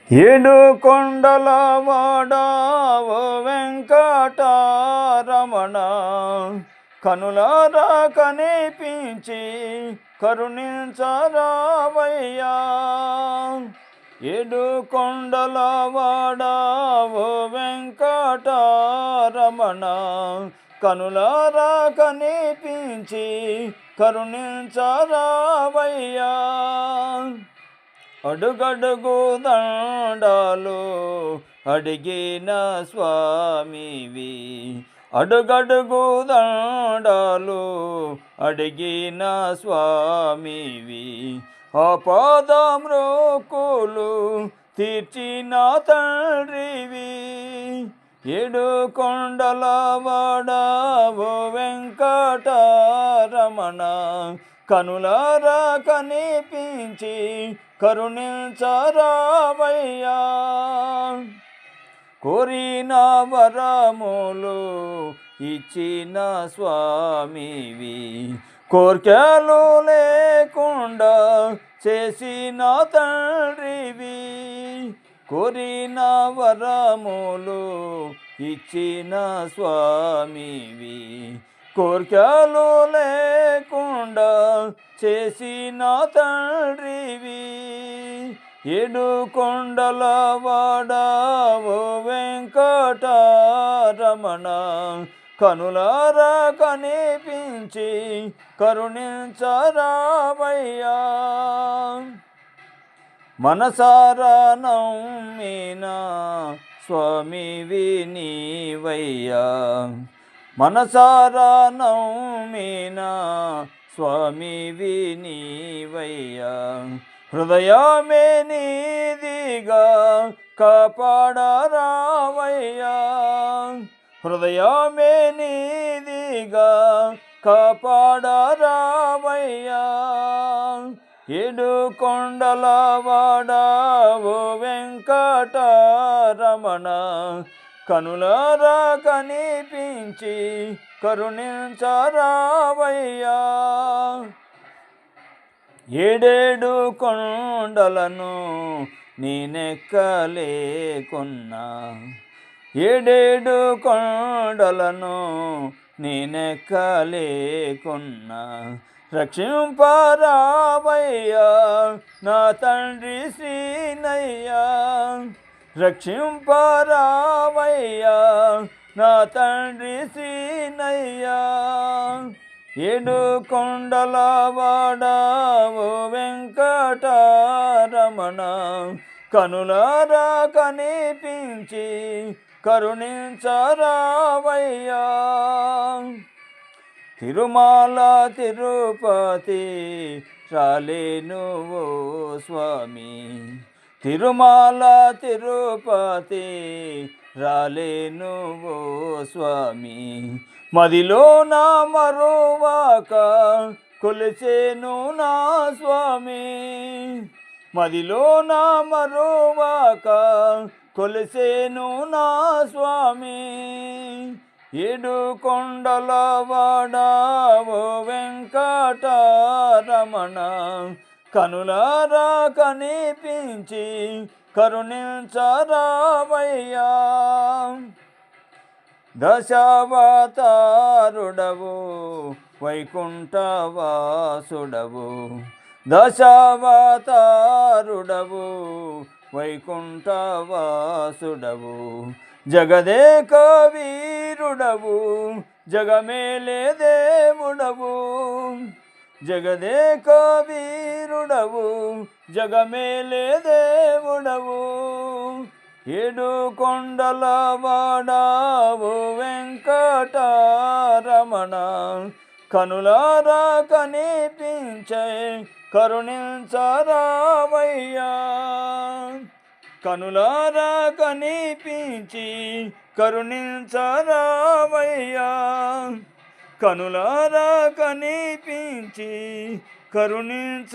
ఏడు కొండల వాడావో వెంకటరమణ, కనులారా కనిపించి కరుణించరావయ్యా. ఏడు కొండల వాడావో వెంకటరమణ, కనులారా కనిపించి కరుణించరావయ్యా. అడుగడుగు దండాలు అడిగిన స్వామివి, అడుగడుగు దండాలు అడిగిన స్వామివి, ఆపదమ్రోకులు తీర్చిన తండ్రివి. ఏడు కొండల వాడావో వెంకటరమణ, కనులారా కనిపించి కరుణించరావయ్యా. కోరిన వరములు ఇచ్చిన స్వామివి, కోర్కెలు లేకుండా చేసిన తండ్రివి. కోరిన వరములు ఇచ్చిన స్వామివి, కోర్కెలు లేకుండా చేసిన తండ్రివి. ఏడు కొండల వాడావో వెంకటరమణ, కనులారా కనిపించి కరుణించరావయ్యా. మనసారా నమ్మిన స్వామివి నీవయ్యా, మనసారా నమ్మిన స్వామివి నీవయ్యా. హృదయమే నీదిగా కాపాడరావయ్యా, హృదయమే నీదిగా కాపాడరావయ్యా. ఏడు కొండల వాడావో వెంకటరమణ, కనులారా కనిపించి కరుణించరావయ్యా. ఏడేడు కొండలను నేనెక్కలేకున్నా, ఏడేడు కొండలను నేనెక్కలేకున్నా, రక్షింపరావయ్యా నా తండ్రి శ్రీనయ్యా. రక్షింపరావయ్యా నా తండ్రి శ్రీనయ్యా. ఏడు కొండల వాడావో వెంకటరమణ, కనులారా కనిపించి కరుణించరావయ్యా. తిరుమల తిరుపతి రాలేను ఓ స్వామి, తిరుమల తిరుపతి రాలేను ఓ స్వామి. మదిలో నా మరువాక కొలిచేను నా స్వామి, మదిలో నా మరువాక కొలిచేను నా స్వామి. ఏడు కొండల వాడావో వెంకటరమణ, కనులారా కనిపించి కరుణించరావయ్యా. దశావతారుడవు వైకుంఠవాసుడవు, దశావతారుడవు వైకుంఠవాసుడవు. జగదేక వీరుడవు జగమేలే దేవుడవు, జగదేక వీరుడవు జగమేలే దేవుడవు. ఏడు కొండల వాడావో వెంకటరమణ, కనులారా కనిపించే కరుణించరావయ్యా. కనులారా కనిపించి కరుణించరావయ్యా, కనులారా కనిపించి కరుణించరావయ్యా.